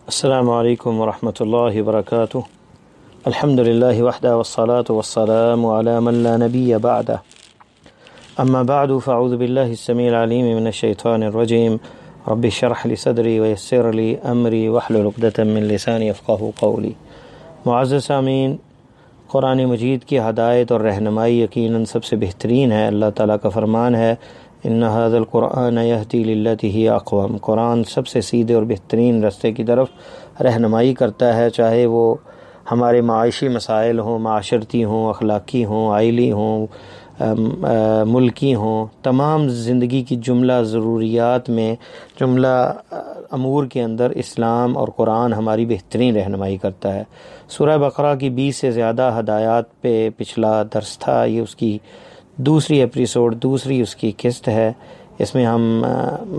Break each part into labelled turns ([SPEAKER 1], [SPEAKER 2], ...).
[SPEAKER 1] السلام علیکم ورحمۃ اللہ وبرکاتہ۔ الحمد للہ وحدہ والصلاة والسلام علی من لا نبی بعدہ، اما بعد فاعوذ باللہ السمیع العلیم من الشیطان الرجیم، رب اشرح لی صدری ویسر لی امری واحلل عقدۃ من لسانی یفقہوا قولی۔ معزز سامعین، قرآن مجید کی ہدایت اور رہنمائی یقیناً سب سے بہترین ہے۔ اللہ تعالیٰ کا فرمان ہے ان ھذا القرآن یہدی للتی ہی اقوم۔ قرآن سب سے سیدھے اور بہترین راستے کی طرف رہنمائی کرتا ہے، چاہے وہ ہمارے معاشی مسائل ہوں، معاشرتی ہوں، اخلاقی ہوں، آئلی ہوں، ملکی ہوں، تمام زندگی کی جملہ ضروریات میں، جملہ امور کے اندر اسلام اور قرآن ہماری بہترین رہنمائی کرتا ہے۔ سورہ بقرہ کی 20 سے زیادہ ہدایات پہ پچھلا درس تھا، یہ اس کی دوسری ایپیسوڈ، دوسری اس کی قسط ہے۔ اس میں ہم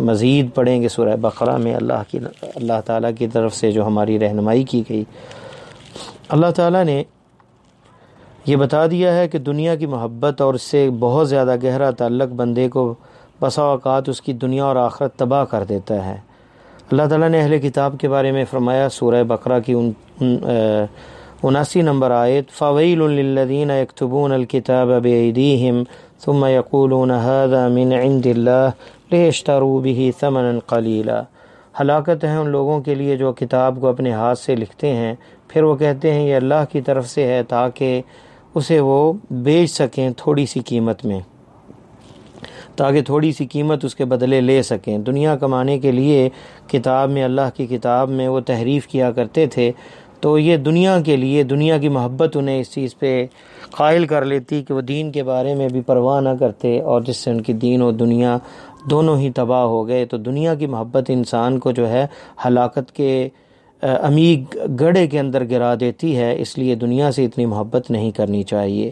[SPEAKER 1] مزید پڑھیں گے سورہ بقرہ میں اللہ تعالیٰ کی طرف سے جو ہماری رہنمائی کی گئی۔ اللہ تعالیٰ نے یہ بتا دیا ہے کہ دنیا کی محبت اور اس سے بہت زیادہ گہرا تعلق بندے کو بسا اوقات اس کی دنیا اور آخرت تباہ کر دیتا ہے۔ اللہ تعالیٰ نے اہل کتاب کے بارے میں فرمایا، سورہ بقرہ کی 79 نمبر آیت، فَوَيْلٌ لِّلَّذِينَ يَكْتُبُونَ الْكِتَابَ بِأَيْدِيهِمْ ثُمَّ يَقُولُونَ هَذَا مِنْ عِنْدِ اللَّهِ لِيَشْتَرُوا بِهِ ثَمَنًا قَلِيلًا۔ ہلاکت ہے ان لوگوں کے لیے جو کتاب کو اپنے ہاتھ سے لکھتے ہیں، پھر وہ کہتے ہیں یہ اللہ کی طرف سے ہے تاکہ اسے وہ بیچ سکیں تھوڑی سی قیمت میں، تاکہ تھوڑی سی قیمت اس کے بدلے لے سکیں۔ دنیا کمانے کے لیے کتاب میں، اللہ کی کتاب میں وہ تحریف کیا کرتے تھے، تو یہ دنیا کے لیے، دنیا کی محبت انہیں اس چیز پہ قائل کر لیتی کہ وہ دین کے بارے میں بھی پرواہ نہ کرتے، اور جس سے ان کی دین و دنیا دونوں ہی تباہ ہو گئے۔ تو دنیا کی محبت انسان کو جو ہے ہلاکت کے عمیق گڑھے کے اندر گرا دیتی ہے، اس لیے دنیا سے اتنی محبت نہیں کرنی چاہیے۔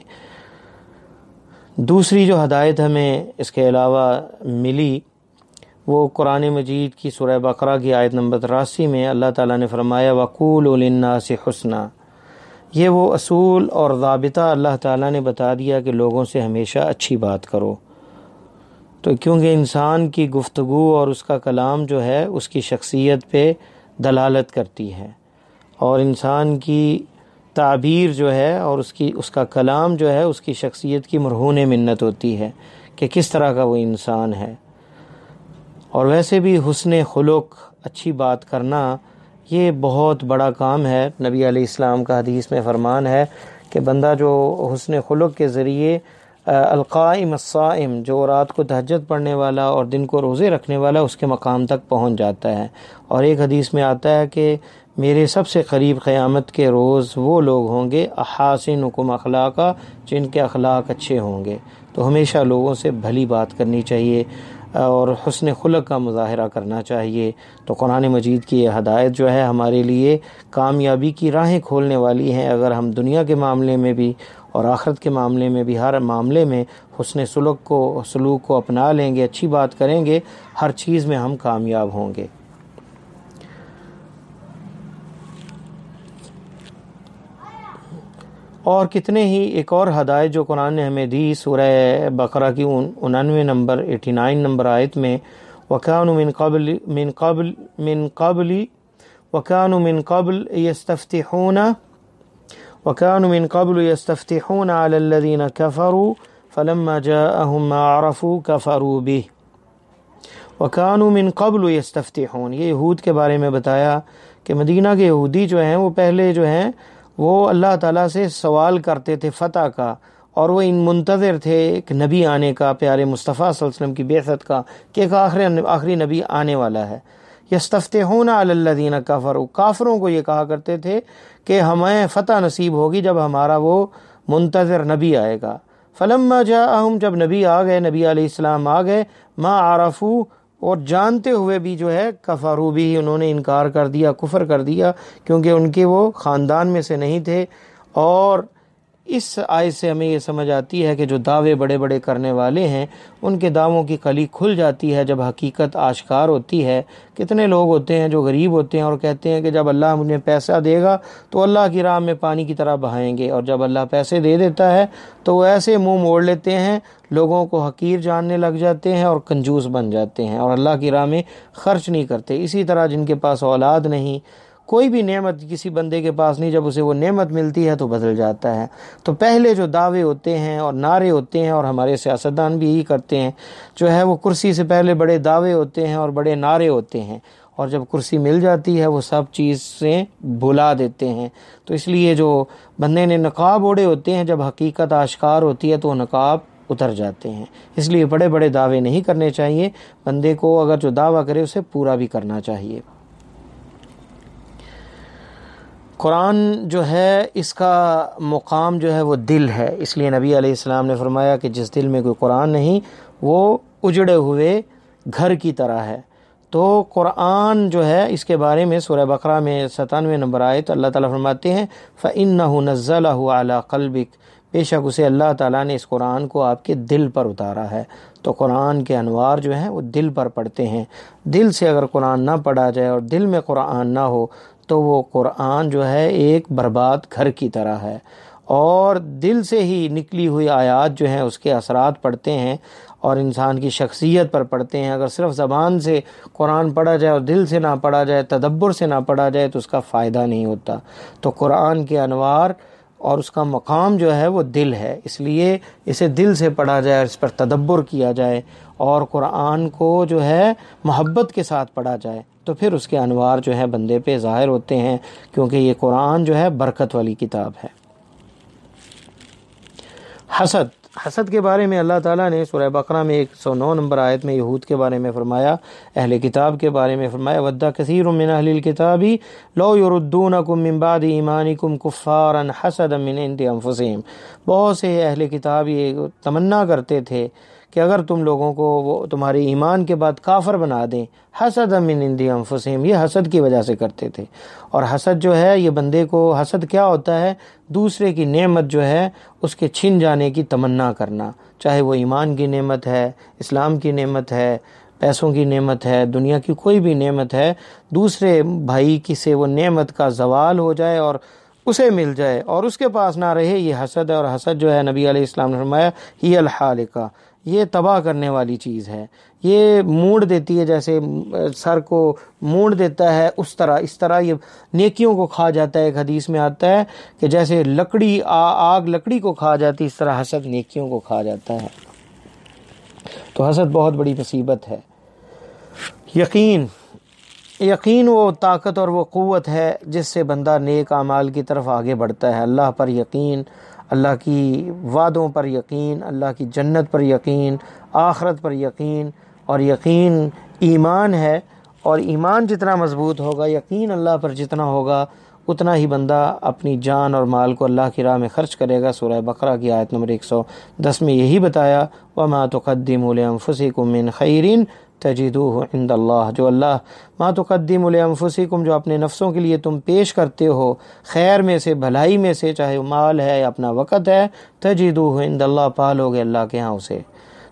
[SPEAKER 1] دوسری جو ہدایت ہمیں اس کے علاوہ ملی، وہ قرآن مجید کی سورہ بقرہ کی آیت نمبر 83 میں اللہ تعالیٰ نے فرمایا وَقُولُوا لِلنَّاسِ حُسْنًا۔ یہ وہ اصول اور ضابطہ اللہ تعالیٰ نے بتا دیا کہ لوگوں سے ہمیشہ اچھی بات کرو۔ تو کیونکہ انسان کی گفتگو اور اس کا کلام جو ہے اس کی شخصیت پہ دلالت کرتی ہے، اور انسان کی تعبیر جو ہے اور اس کا کلام جو ہے اس کی شخصیت کی مرہون منت ہوتی ہے کہ کس طرح کا وہ انسان ہے۔ اور ویسے بھی حسن خلق، اچھی بات کرنا، یہ بہت بڑا کام ہے۔ نبی علیہ السلام کا حدیث میں فرمان ہے کہ بندہ جو حسن خلق کے ذریعے القائم الصائم، جو رات کو تہجد پڑھنے والا اور دن کو روزے رکھنے والا، اس کے مقام تک پہنچ جاتا ہے۔ اور ایک حدیث میں آتا ہے کہ میرے سب سے قریب قیامت کے روز وہ لوگ ہوں گے احاسنکم اخلاقا، جن کے اخلاق اچھے ہوں گے۔ تو ہمیشہ لوگوں سے بھلی بات کرنی چاہیے اور حسن خلق کا مظاہرہ کرنا چاہیے۔ تو قرآن مجید کی یہ ہدایت جو ہے ہمارے لیے کامیابی کی راہیں کھولنے والی ہیں۔ اگر ہم دنیا کے معاملے میں بھی اور آخرت کے معاملے میں بھی، ہر معاملے میں حسن سلوک کو اپنا لیں گے، اچھی بات کریں گے، ہر چیز میں ہم کامیاب ہوں گے۔ اور کتنے ہی ایک اور ہدایت جو قرآن نے ہمیں دی، سورہ بقرہ کی 89 نمبر 89 نمبر آیت میں، وَكَانُوا مِن قَبْلُ يَسْتَفْتِحُونَ عَلَى الَّذِينَ كَفَرُوا فَلَمَّا جَاءَهُم مَّا عَرَفُوا كَفَرُوا بِهِ وَكَانُوا مِن قَبْلُ يَسْتَفْتِحُونَ۔ یہ یہود کے بارے میں بتایا کہ مدینہ کے یہودی جو ہیں وہ پہلے جو ہیں وہ اللہ تعالیٰ سے سوال کرتے تھے فتح کا، اور وہ منتظر تھے ایک نبی آنے کا، پیارے مصطفیٰ صلی اللہ علیہ وسلم کی بعثت کا، کہ ایک آخری نبی آنے والا ہے۔ یستفتحون علی الذین کفروا، کافروں کو یہ کہا کرتے تھے کہ ہمیں فتح نصیب ہوگی جب ہمارا وہ منتظر نبی آئے گا۔ فلما جاءہم، جب نبی آ گئے، نبی علیہ السلام آ گئے، ما عرفوا، اور جانتے ہوئے بھی جو ہے کفروا بھی، انہوں نے انکار کر دیا، کفر کر دیا، کیونکہ ان کے وہ خاندان میں سے نہیں تھے۔ اور اس آیت سے ہمیں یہ سمجھ آتی ہے کہ جو دعوے بڑے بڑے کرنے والے ہیں ان کے دعووں کی کلی کھل جاتی ہے جب حقیقت آشکار ہوتی ہے۔ کتنے لوگ ہوتے ہیں جو غریب ہوتے ہیں اور کہتے ہیں کہ جب اللہ مجھے پیسہ دے گا تو اللہ کی راہ میں پانی کی طرح بہائیں گے، اور جب اللہ پیسے دے دیتا ہے تو وہ ایسے منہ موڑ لیتے ہیں، لوگوں کو حقیر جاننے لگ جاتے ہیں اور کنجوس بن جاتے ہیں، اور اللہ کی راہ میں خرچ نہیں کرتے۔ اسی طرح جن کے پاس اولاد نہیں، کوئی بھی نعمت کسی بندے کے پاس نہیں، جب اسے وہ نعمت ملتی ہے تو بدل جاتا ہے۔ تو پہلے جو دعوے ہوتے ہیں اور نعرے ہوتے ہیں، اور ہمارے سیاستدان بھی یہی کرتے ہیں، جو ہے وہ کرسی سے پہلے بڑے دعوے ہوتے ہیں اور بڑے نعرے ہوتے ہیں، اور جب کرسی مل جاتی ہے وہ سب چیز سے بھلا دیتے ہیں۔ تو اس لیے جو بندے نے نقاب اوڑے ہوتے ہیں، جب حقیقت آشکار ہوتی ہے تو وہ نقاب اتر جاتے ہیں۔ اس لیے بڑے بڑے دعوے نہیں کرنے چاہیے، بندے کو اگر جو دعویٰ کرے اسے پورا بھی کرنا چاہیے۔ قرآن جو ہے اس کا مقام جو ہے وہ دل ہے، اس لیے نبی علیہ السلام نے فرمایا کہ جس دل میں کوئی قرآن نہیں وہ اجڑے ہوئے گھر کی طرح ہے۔ تو قرآن جو ہے اس کے بارے میں سورہ بقرہ میں 97 نمبر آیت اللہ تعالیٰ فرماتے ہیں فَإِنَّهُ نَزَّلَهُ عَلَىٰ قَلْبِكَ، بے شک اسے اللہ تعالیٰ نے اس قرآن کو آپ کے دل پر اتارا ہے۔ تو قرآن کے انوار جو ہیں وہ دل پر پڑتے ہیں۔ دل سے اگر قرآن نہ پڑھا جائے اور دل میں قرآن نہ ہو تو وہ قرآن جو ہے ایک برباد گھر کی طرح ہے، اور دل سے ہی نکلی ہوئی آیات جو ہیں اس کے اثرات پڑتے ہیں اور انسان کی شخصیت پر پڑتے ہیں۔ اگر صرف زبان سے قرآن پڑھا جائے اور دل سے نہ پڑھا جائے، تدبر سے نہ پڑھا جائے تو اس کا فائدہ نہیں ہوتا۔ تو قرآن کے انوار اور اس کا مقام جو ہے وہ دل ہے، اس لیے اسے دل سے پڑھا جائے اور اس پر تدبر کیا جائے اور قرآن کو جو ہے محبت کے ساتھ پڑھا جائے، تو پھر اس کے انوار جو ہے بندے پہ ظاہر ہوتے ہیں، کیونکہ یہ قرآن جو ہے برکت والی کتاب ہے۔ حسد کے بارے میں اللہ تعالیٰ نے سورہ بقرہ میں 109 نمبر آیت میں یہود کے بارے میں فرمایا، اہل کتاب کے بارے میں فرمایا وَدَّ كَثِيرٌ مِّنْ أَهْلِ الْكِتَابِ لَوْ يُرُدُّونَكُم مِّن بَعْدِ إِيمَانِكُمْ كُفَّارًا حَسَدًا مِّنْ عِندِ أَنفُسِهِمْ، بہت سے اہل کتاب یہ تمنا کرتے تھے کہ اگر تم لوگوں کو وہ تمہارے ایمان کے بعد کافر بنا دیں، حسد من عند انفسہم، یہ حسد کی وجہ سے کرتے تھے۔ اور حسد جو ہے یہ بندے کو، حسد کیا ہوتا ہے؟ دوسرے کی نعمت جو ہے اس کے چھن جانے کی تمنا کرنا، چاہے وہ ایمان کی نعمت ہے، اسلام کی نعمت ہے، پیسوں کی نعمت ہے، دنیا کی کوئی بھی نعمت ہے، دوسرے بھائی کی سے وہ نعمت کا زوال ہو جائے اور اسے مل جائے اور اس کے پاس نہ رہے، یہ حسد ہے۔ اور حسد جو ہے نبی علیہ السلام نے فرمایا ہی الحالقہ، یہ تباہ کرنے والی چیز ہے، یہ موڑ دیتی ہے، جیسے سر کو موڑ دیتا ہے اس طرح یہ نیکیوں کو کھا جاتا ہے۔ ایک حدیث میں آتا ہے کہ جیسے لکڑی آگ لکڑی کو کھا جاتی، اس طرح حسد نیکیوں کو کھا جاتا ہے۔ تو حسد بہت بڑی مصیبت ہے۔ یقین وہ طاقت اور وہ قوت ہے جس سے بندہ نیک اعمال کی طرف آگے بڑھتا ہے۔ اللہ پر یقین، اللہ کی وعدوں پر یقین، اللہ کی جنت پر یقین، آخرت پر یقین، اور یقین ایمان ہے، اور ایمان جتنا مضبوط ہوگا، یقین اللہ پر جتنا ہوگا، اتنا ہی بندہ اپنی جان اور مال کو اللہ کی راہ میں خرچ کرے گا۔ سورہ بقرہ کی آیت نمبر 110 میں یہی بتایا وَمَا تُقَدِّمُوا لِأَنفُسِكُم مِّن خَيْرٍ تَجِدُوهُ عِندَ اللَّهِ، جو اللہ ما تقدموا لانفسکم، جو اپنے نفسوں کے لیے تم پیش کرتے ہو خیر میں سے، بھلائی میں سے، چاہے مال ہے یا اپنا وقت ہے، تجدوه عند اللہ، پالو گے اللہ کے ہاں اسے۔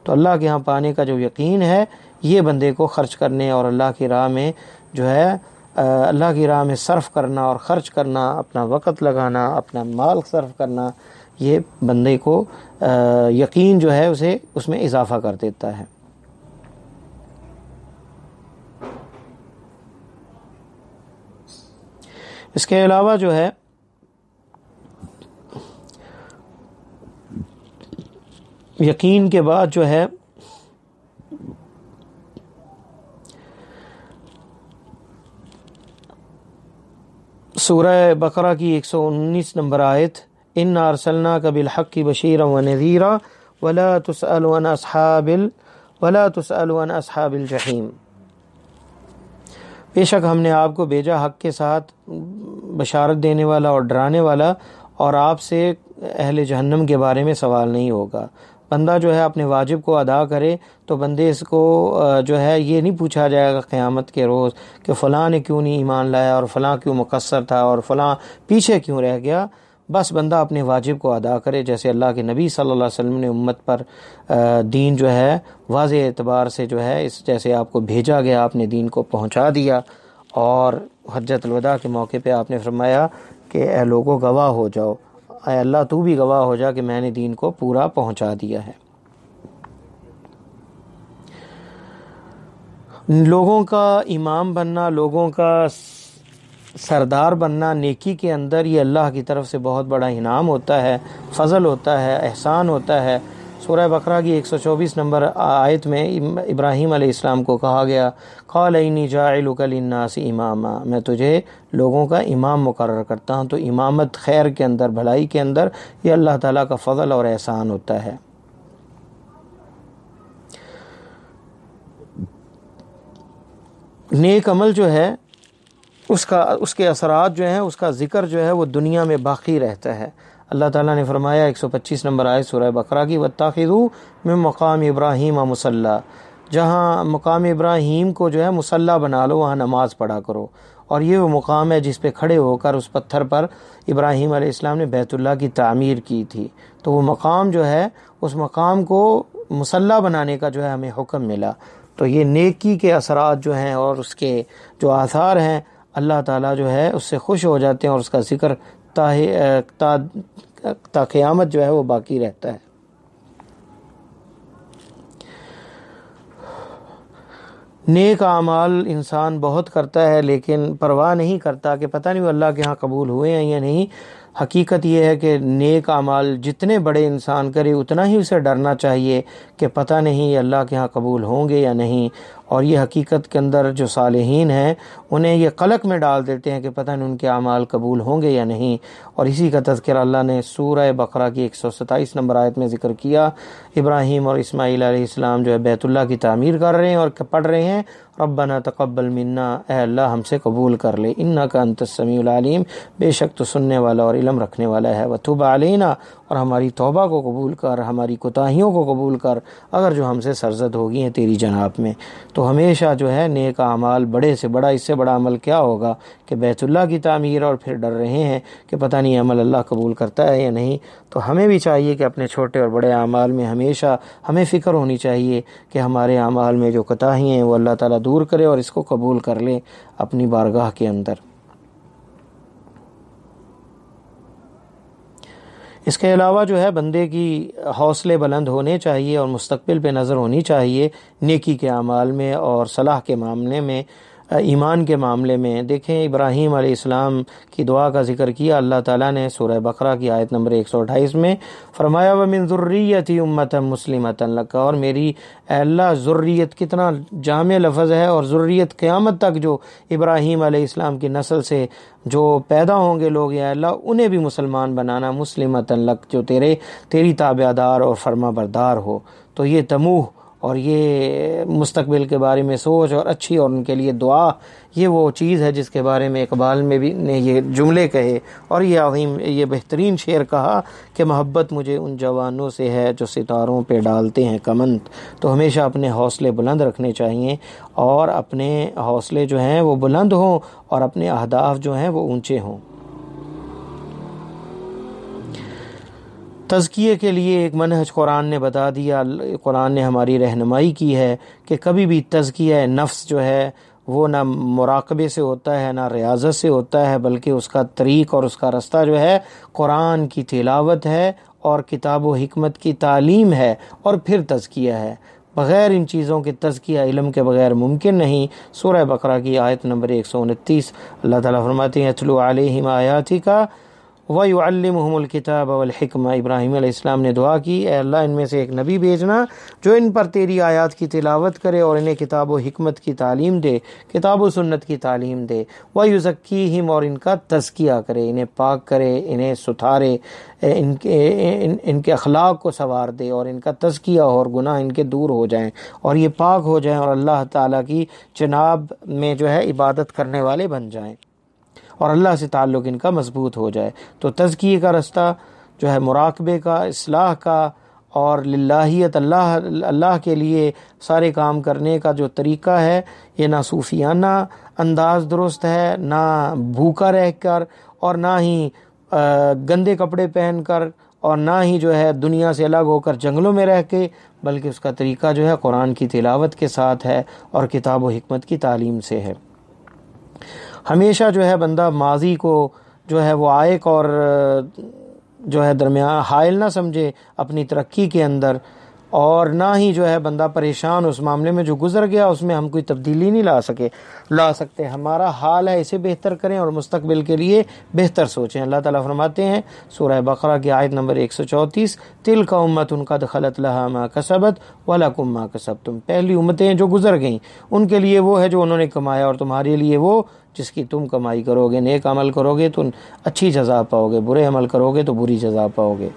[SPEAKER 1] تو اللہ کے ہاں پانے کا جو یقین ہے یہ بندے کو خرچ کرنے اور اللہ کی راہ میں جو ہے اللہ کی راہ میں صرف کرنا اور خرچ کرنا، اپنا وقت لگانا، اپنا مال صرف کرنا، یہ بندے کو یقین جو ہے اسے اس میں اضافہ کر دیتا ہے۔ اس کے علاوہ جو ہے یقین کے بعد جو ہے سورہ بقرہ کی 119 نمبر آیت اِنَّا أَرْسَلْنَاكَ بِالْحَقِّ بَشِيرًا وَنَذِيرًا وَلَا تُسْأَلُ عَنْ أَصْحَابِ الْجَحِيمِ، بے شک ہم نے آپ کو بھیجا حق کے ساتھ بشارت دینے والا اور ڈرانے والا، اور آپ سے اہل جہنم کے بارے میں سوال نہیں ہوگا۔ بندہ جو ہے اپنے واجب کو ادا کرے تو بندے اس کو جو ہے یہ نہیں پوچھا جائے گا قیامت کے روز کہ فلاں نے کیوں نہیں ایمان لایا اور فلاں کیوں مقصر تھا اور فلاں پیچھے کیوں رہ گیا۔ بس بندہ اپنے واجب کو ادا کرے، جیسے اللہ کے نبی صلی اللہ علیہ وسلم نے امت پر دین جو ہے واضح اعتبار سے جو ہے اس جیسے آپ کو بھیجا گیا آپ نے دین کو پہنچا دیا، اور حجۃ الوداع کے موقع پہ آپ نے فرمایا کہ اے لوگوں گواہ ہو جاؤ، اے اللہ تو بھی گواہ ہو جا کہ میں نے دین کو پورا پہنچا دیا ہے۔ لوگوں کا امام بننا، لوگوں کا سردار بننا نیکی کے اندر یہ اللہ کی طرف سے بہت بڑا انعام ہوتا ہے، فضل ہوتا ہے، احسان ہوتا ہے۔ سورہ بقرہ کی 124 نمبر آیت میں ابراہیم علیہ السلام کو کہا گیا قال انی جاعلک للناس اماما، میں تجھے لوگوں کا امام مقرر کرتا ہوں۔ تو امامت خیر کے اندر، بھلائی کے اندر، یہ اللہ تعالیٰ کا فضل اور احسان ہوتا ہے۔ نیک عمل جو ہے اس کے اثرات جو ہیں، اس کا ذکر جو ہے وہ دنیا میں باقی رہتا ہے۔ اللہ تعالیٰ نے فرمایا 125 نمبر آیت سورہ بقرہ کی وَاتَّخِذُوا مِن مقام ابراہیم مصلی، جہاں مقام ابراہیم کو جو ہے مصلی بنا لو، وہاں نماز پڑھا کرو۔ اور یہ وہ مقام ہے جس پہ کھڑے ہو کر اس پتھر پر ابراہیم علیہ السلام نے بیت اللہ کی تعمیر کی تھی۔ تو وہ مقام جو ہے، اس مقام کو مصلی بنانے کا جو ہے ہمیں حکم ملا۔ تو یہ نیکی کے اثرات جو ہیں اور اس کے جو آثار ہیں، اللہ تعالیٰ جو ہے اس سے خوش ہو جاتے ہیں اور اس کا ذکر تا قیامت جو ہے وہ باقی رہتا ہے۔ نیک اعمال انسان بہت کرتا ہے لیکن پرواہ نہیں کرتا کہ پتہ نہیں وہ اللہ کے ہاں قبول ہوئے ہیں یا نہیں۔ حقیقت یہ ہے کہ نیک اعمال جتنے بڑے انسان کرے اتنا ہی اسے ڈرنا چاہیے کہ پتہ نہیں یہ اللہ کے ہاں قبول ہوں گے یا نہیں۔ اور یہ حقیقت کے اندر جو صالحین ہیں انہیں یہ قلق میں ڈال دیتے ہیں کہ پتہ نہیں ان کے اعمال قبول ہوں گے یا نہیں۔ اور اسی کا تذکرہ اللہ نے سورہ بقرہ کی 127 نمبر آیت میں ذکر کیا۔ ابراہیم اور اسماعیل علیہ السلام جو ہے بیت اللہ کی تعمیر کر رہے ہیں اور پڑھ رہے ہیں ربنا تقبل منا، اے اللہ ہم سے قبول کر لے، انک انت السمیع العلیم، بے شک تو سننے والا اور علم رکھنے والا ہے، وتب علینا، اور ہماری توبہ کو قبول کر، ہماری کوتاہیوں کو قبول کر اگر جو ہم سے سرزد ہو گئی ہیں تیری جناب میں۔ تو ہمیشہ جو ہے نیک اعمال، بڑے سے بڑا، اس سے بڑا عمل کیا ہوگا کہ بیت اللہ کی تعمیر، اور پھر ڈر رہے ہیں کہ پتہ نہیں عمل اللہ قبول کرتا ہے یا نہیں۔ تو ہمیں بھی چاہیے کہ اپنے چھوٹے اور بڑے اعمال میں ہمیشہ ہمیں فکر ہونی چاہیے کہ ہمارے اعمال میں جو کوتاہی ہیں وہ اللہ تعالیٰ دور کرے اور اس کو قبول کر لے اپنی بارگاہ کے اندر۔ اس کے علاوہ جو ہے بندے کی حوصلے بلند ہونے چاہیے اور مستقبل پہ نظر ہونی چاہیے نیکی کے اعمال میں اور صلاح کے معاملے میں، ایمان کے معاملے میں۔ دیکھیں ابراہیم علیہ السلام کی دعا کا ذکر کیا اللہ تعالیٰ نے سورہ بقرہ کی آیت نمبر 128 میں، فرمایا وَمِن ذُرِّيَّتِي أُمَّةً مُسْلِمَةً لَكَ، اور میری اے اللہ، ذریت کتنا جامع لفظ ہے، اور ذریت قیامت تک جو ابراہیم علیہ السلام کی نسل سے جو پیدا ہوں گے لوگ، یا اللہ انہیں بھی مسلمان بنانا، مسلمۃ لک، جو تیری تابع دار اور فرما بردار ہو۔ تو یہ طموح اور یہ مستقبل کے بارے میں سوچ اور اچھی اور ان کے لیے دعا، یہ وہ چیز ہے جس کے بارے میں اقبال میں بھی نے یہ جملے کہے اور یہ عظیم، یہ بہترین شعر کہا کہ محبت مجھے ان جوانوں سے ہے جو ستاروں پہ ڈالتے ہیں کمند۔ تو ہمیشہ اپنے حوصلے بلند رکھنے چاہیے اور اپنے حوصلے جو ہیں وہ بلند ہوں اور اپنے اہداف جو ہیں وہ اونچے ہوں۔ تزکیے کے لیے ایک منہج قرآن نے بتا دیا، قرآن نے ہماری رہنمائی کی ہے کہ کبھی بھی تزکیہ نفس جو ہے وہ نہ مراقبے سے ہوتا ہے نہ ریاضت سے ہوتا ہے، بلکہ اس کا طریق اور اس کا رستہ جو ہے قرآن کی تلاوت ہے اور کتاب و حکمت کی تعلیم ہے، اور پھر تزکیہ ہے۔ بغیر ان چیزوں کے تزکیہ علم کے بغیر ممکن نہیں۔ سورہ بقرہ کی آیت نمبر 129 اللہ تعالیٰ فرماتے ہیں اتلو علیہم آیاتک وَيُعَلِّمُهُمُ الْكِتَابَ وَالْحِكْمَةَ۔ ابراہیم علیہ السلام نے دعا کی، اے اللہ ان میں سے ایک نبی بھیجنا جو ان پر تیری آیات کی تلاوت کرے اور انہیں کتاب و حکمت کی تعلیم دے، کتاب و سنت کی تعلیم دے، وَيُزَكِّيهِمْ، اور ان کا تزکیہ کرے، انہیں پاک کرے، انہیں ستھارے، ان کے اخلاق کو سنوار دے اور ان کا تزکیہ اور گناہ ان کے دور ہو جائیں اور یہ پاک ہو جائیں اور اللہ تعالیٰ کی جناب میں جو ہے عبادت کرنے والے بن جائیں اور اللہ سے تعلق ان کا مضبوط ہو جائے۔ تو تزکیے کا رستہ جو ہے مراقبے کا، اصلاح کا اور للہیت، اللہ کے لیے سارے کام کرنے کا جو طریقہ ہے، یہ نہ صوفیانہ انداز درست ہے، نہ بھوکا رہ کر اور نہ ہی گندے کپڑے پہن کر اور نہ ہی جو ہے دنیا سے الگ ہو کر جنگلوں میں رہ کے، بلکہ اس کا طریقہ جو ہے قرآن کی تلاوت کے ساتھ ہے اور کتاب و حکمت کی تعلیم سے ہے۔ ہمیشہ جو ہے بندہ ماضی کو جو ہے وہ عائق اور جو ہے درمیان حائل نہ سمجھے اپنی ترقی کے اندر، اور نہ ہی جو ہے بندہ پریشان اس معاملے میں جو گزر گیا اس میں ہم کوئی تبدیلی نہیں لا سکتے. ہمارا حال ہے اسے بہتر کریں اور مستقبل کے لیے بہتر سوچیں. اللہ تعالیٰ فرماتے ہیں سورہ بقرہ کی آیت نمبر 134 تلک امۃ قد خلت لها ما کسبت ولکم ما کسبتم. پہلی امتیں جو گزر گئیں ان کے لیے وہ ہے جو انہوں نے کمایا اور تمہارے لیے وہ جس کی تم کمائی کرو گے. نیک عمل کرو گے تو اچھی جزا پاؤ گے، برے عمل کرو گے تو بری جزا پاؤ گے.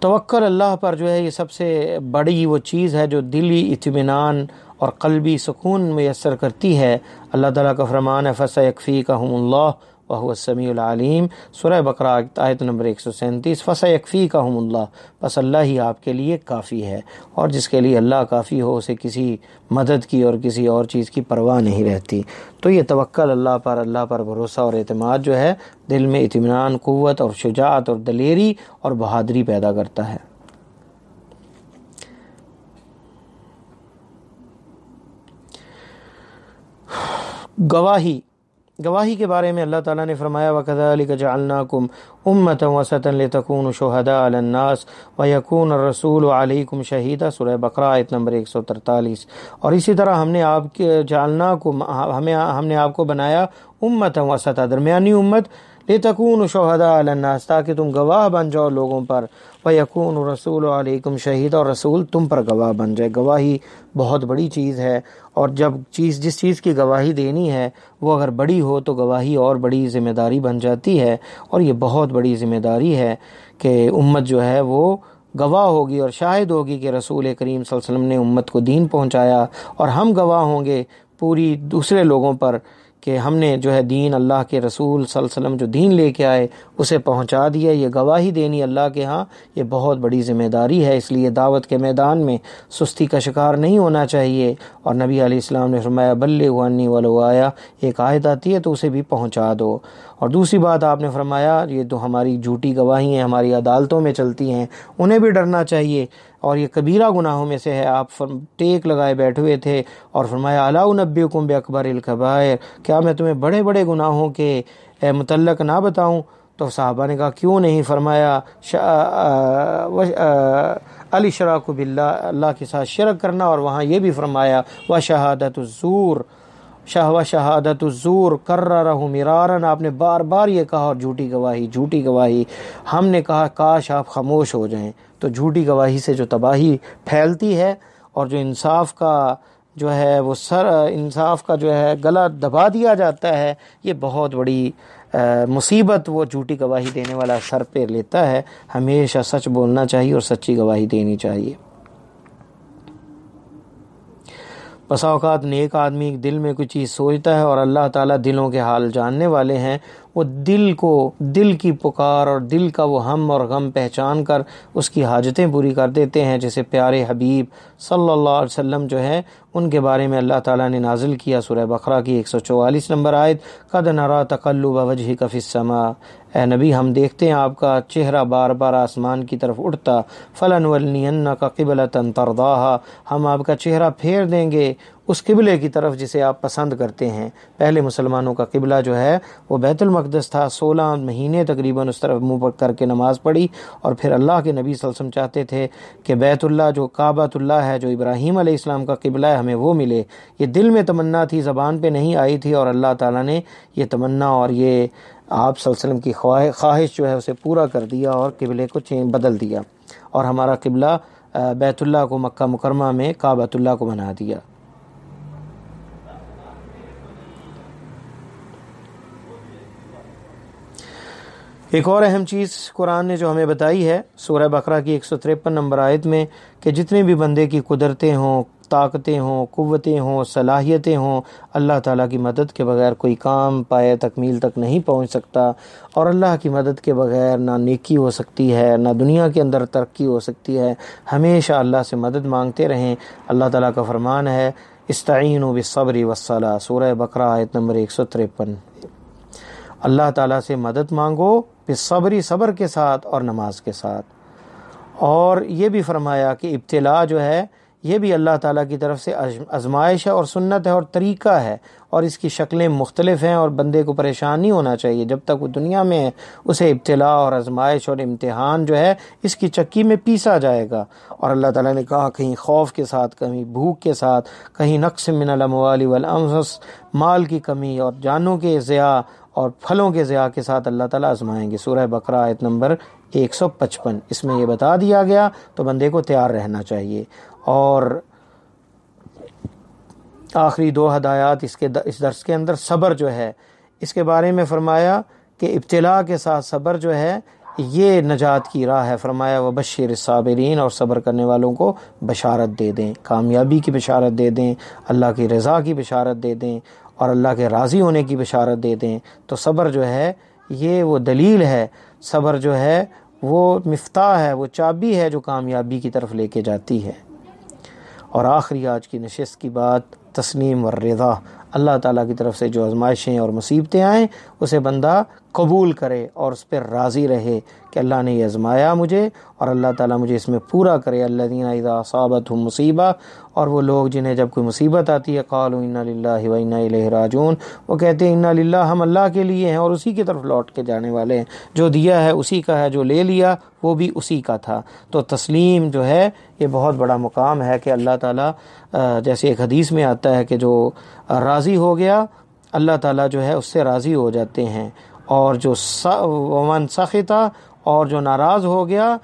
[SPEAKER 1] توکل اللہ پر جو ہے یہ سب سے بڑی وہ چیز ہے جو دلی اطمینان اور قلبی سکون میسر کرتی ہے. اللہ تعالیٰ کا فرمان ہے فَسَيَكْفِيكَهُمُ اللَّهُ وَهُوَ السَّمِيعُ الْعَلِيمُ. سورہ بقرہ آیت نمبر 137 فَسَيَكْفِيكَهُمُ اللَّهُ، بس اللہ ہی آپ کے لیے کافی ہے. اور جس کے لیے اللہ کافی ہو اسے کسی مدد کی اور کسی اور چیز کی پرواہ نہیں رہتی. تو یہ توکل اللہ پر بھروسہ اور اعتماد جو ہے دل میں اطمینان، قوت اور شجاعت اور دلیری اور بہادری پیدا کرتا ہے. گواہی کے بارے میں اللہ تعالیٰ نے فرمایا وَكَذَلِكَ جَعَلْنَاكُمْ أُمَّةً وَسَطًا لِتَكُونُوا شُهَدَاءَ عَلَى النَّاسِ وَيَكُونَ الرَّسُولُ عَلَيْكُمْ شَهِيدًا. سورہ بقرہ آیت نمبر 143. اور اسی طرح ہم نے آپ کو بنایا امۃ وسطا، درمیانی امت، لِتَكُونُوا شُهَدَاءَ عَلَى النَّاسِ، تاکہ تم گواہ بن جاؤ لوگوں پر، وَيَكُونُ الرَّسُولُ عَلَيْكُمْ شَهِيدًا، اور رسول تم پر گواہ بن جائے. گواہی بہت بڑی چیز ہے، اور جب جس چیز کی گواہی دینی ہے وہ اگر بڑی ہو تو گواہی اور بڑی ذمہ داری بن جاتی ہے. اور یہ بہت بڑی ذمہ داری ہے کہ امت جو ہے وہ گواہ ہوگی اور شاہد ہوگی کہ رسول کریم صلی اللہ علیہ وسلم نے امت کو دین پہنچایا، اور ہم گواہ ہوں گے پوری دوسرے لوگوں پر کہ ہم نے جو ہے دین، اللہ کے رسول صلی اللہ علیہ وسلم جو دین لے کے آئے اسے پہنچا دیا. یہ گواہی دینی اللہ کے ہاں یہ بہت بڑی ذمہ داری ہے. اس لیے دعوت کے میدان میں سستی کا شکار نہیں ہونا چاہیے. اور نبی علیہ السلام نے فرمایا بلغوا عنی ولو آیا، ایک آیت آتی ہے تو اسے بھی پہنچا دو. اور دوسری بات آپ نے فرمایا یہ تو ہماری جھوٹی گواہی ہیں، ہماری عدالتوں میں چلتی ہیں، انہیں بھی ڈرنا چاہیے. اور یہ کبیرہ گناہوں میں سے ہے. آپ ٹیک لگائے بیٹھے ہوئے تھے اور فرمایا الا انبئکم باکبر الکبائر، کیا میں تمہیں بڑے بڑے گناہوں کے متعلق نہ بتاؤں؟ تو صحابہ نے کہا کیوں نہیں؟ فرمایا الاشراک باللہ، اللہ کے ساتھ شرک کرنا. اور وہاں یہ بھی فرمایا وشہادۃ الزور، شہادت الزور کررہ مرارن، آپ نے بار بار یہ کہا. اور جھوٹی گواہی ہم نے کہا کاش آپ خاموش ہو جائیں. تو جھوٹی گواہی سے جو تباہی پھیلتی ہے اور جو انصاف کا جو ہے وہ انصاف کا جو ہے گلا دبا دیا جاتا ہے، یہ بہت بڑی مصیبت وہ جھوٹی گواہی دینے والا سر پہ لیتا ہے. ہمیشہ سچ بولنا چاہیے اور سچی گواہی دینی چاہیے. بسا اوقات نیک آدمی دل میں کوئی چیز سوچتا ہے اور اللہ تعالیٰ دلوں کے حال جاننے والے ہیں، وہ دل کی پکار اور دل کا وہ ہم اور غم پہچان کر اس کی حاجتیں پوری کر دیتے ہیں. جیسے پیارے حبیب صلی اللہ علیہ وسلم جو ہیں ان کے بارے میں اللہ تعالیٰ نے نازل کیا سورہ بقرہ کی 144 نمبر آیت قد نرى تقلب وجهك في السماء، اے نبی ہم دیکھتے ہیں آپ کا چہرہ بار بار آسمان کی طرف اٹھتا. فلنولینک قبلۃ ترضاها، ہم آپ کا چہرہ پھیر دیں گے اس قبلے کی طرف جسے آپ پسند کرتے ہیں. پہلے مسلمانوں کا قبلہ جو ہے وہ بیت المقدس تھا. 16 مہینے تقریباً اس طرف منہ کر کے نماز پڑھی، اور پھر اللہ کے نبی صلی اللہ علیہ وسلم چاہتے تھے کہ بیت اللہ جو کعبۃ اللہ ہے، جو ابراہیم علیہ السلام کا قبلہ ہے، ہمیں وہ ملے. یہ دل میں تمنا تھی، زبان پہ نہیں آئی تھی، اور اللہ تعالیٰ نے یہ تمنا اور یہ آپ صلی اللہ علیہ وسلم کی خواہش جو ہے اسے پورا کر دیا اور قبلے کو بدل دیا، اور ہمارا قبلہ بیت اللہ کو مکہ مکرمہ میں کعبۃ اللہ کو بنا دیا. ایک اور اہم چیز قرآن نے جو ہمیں بتائی ہے سورہ بقرہ کی 153 نمبر آیت میں کہ جتنے بھی بندے کی قدرتیں ہوں، طاقتیں ہوں، قوتیں ہوں، صلاحیتیں ہوں، اللہ تعالیٰ کی مدد کے بغیر کوئی کام پائے تکمیل تک نہیں پہنچ سکتا. اور اللہ کی مدد کے بغیر نہ نیکی ہو سکتی ہے، نہ دنیا کے اندر ترقی ہو سکتی ہے. ہمیشہ اللہ سے مدد مانگتے رہیں. اللہ تعالیٰ کا فرمان ہے استعینوا بالصبر والصلاۃ، سورہ بقرہ آیت نمبر 153. اللہ تعالیٰ سے مدد مانگو بالصبر، صبر کے ساتھ اور نماز کے ساتھ. اور یہ بھی فرمایا کہ ابتلا جو ہے یہ بھی اللہ تعالیٰ کی طرف سے آزمائش ہے اور سنت ہے اور طریقہ ہے، اور اس کی شکلیں مختلف ہیں، اور بندے کو پریشان نہیں ہونا چاہیے جب تک وہ دنیا میں ہے۔ اسے ابتلا اور آزمائش اور امتحان جو ہے اس کی چکی میں پیسا جائے گا۔ اور اللہ تعالیٰ نے کہا کہیں خوف کے ساتھ، کہیں بھوک کے ساتھ، کہیں نقص من الاموال والانفس، مال کی کمی اور جانوں کے ضیاع اور پھلوں کے ضیاع کے ساتھ اللہ تعالیٰ آزمائیں گے۔ سورہ بقرہ آیت نمبر 155 اس میں یہ بتا دیا گیا، تو بندے کو تیار رہنا چاہیے۔ اور آخری 2 ہدایات اس درس کے اندر، صبر جو ہے اس کے بارے میں فرمایا کہ ابتلا کے ساتھ صبر جو ہے یہ نجات کی راہ ہے۔ فرمایا وبشر الصابرین، اور صبر کرنے والوں کو بشارت دے دیں، کامیابی کی بشارت دے دیں، اللہ کی رضا کی بشارت دے دیں، اور اللہ کے راضی ہونے کی بشارت دے دیں۔ تو صبر جو ہے یہ وہ دلیل ہے، صبر جو ہے وہ مفتاح ہے، وہ چابی ہے جو کامیابی کی طرف لے کے جاتی ہے۔ اور آخری آج کی نشست کی بات، تسلیم والرضا، اللہ تعالیٰ کی طرف سے جو آزمائشیں اور مصیبتیں آئیں اسے بندہ قبول کرے اور اس پر راضی رہے کہ اللہ نے یہ آزمایا مجھے، اور اللہ تعالیٰ مجھے اس میں پورا کرے۔ الذین اذا اصابتهم مصیبہ، اور وہ لوگ جنہیں جب کوئی مصیبت آتی ہے قالوا انا للہ و انا الیہ راجعون، وہ کہتے ہیں انا للہ، ہم اللہ کے لیے ہیں اور اسی کی طرف لوٹ کے جانے والے ہیں، جو دیا ہے اسی کا ہے، جو لے لیا وہ بھی اسی کا تھا۔ تو تسلیم جو ہے یہ بہت بڑا مقام ہے کہ اللہ تعالیٰ جیسے ایک حدیث میں آتا ہے کہ جو راضی ہو گیا اللہ تعالیٰ جو ہے اس سے راضی ہو جاتے ہیں، اور جو ومن سخطا، اور جو ناراض ہو گیا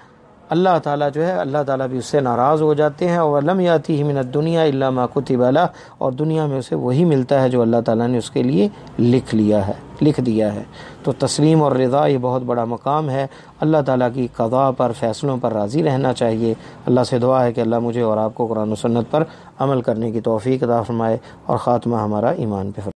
[SPEAKER 1] اللہ تعالیٰ جو ہے اللہ تعالیٰ بھی اس سے ناراض ہو جاتے ہیں۔ اور لم یاتیہ من الدنیا الا ما کتب لہ، اور دنیا میں اسے وہی ملتا ہے جو اللہ تعالیٰ نے اس کے لیے لکھ دیا ہے۔ تو تسلیم اور رضا یہ بہت بڑا مقام ہے، اللہ تعالیٰ کی قضاء پر، فیصلوں پر راضی رہنا چاہیے۔ اللہ سے دعا ہے کہ اللہ مجھے اور آپ کو قرآن و سنت پر عمل کرنے کی توفیق عطا فرمائے اور خاتمہ ہمارا ایمان پہ فرمائے۔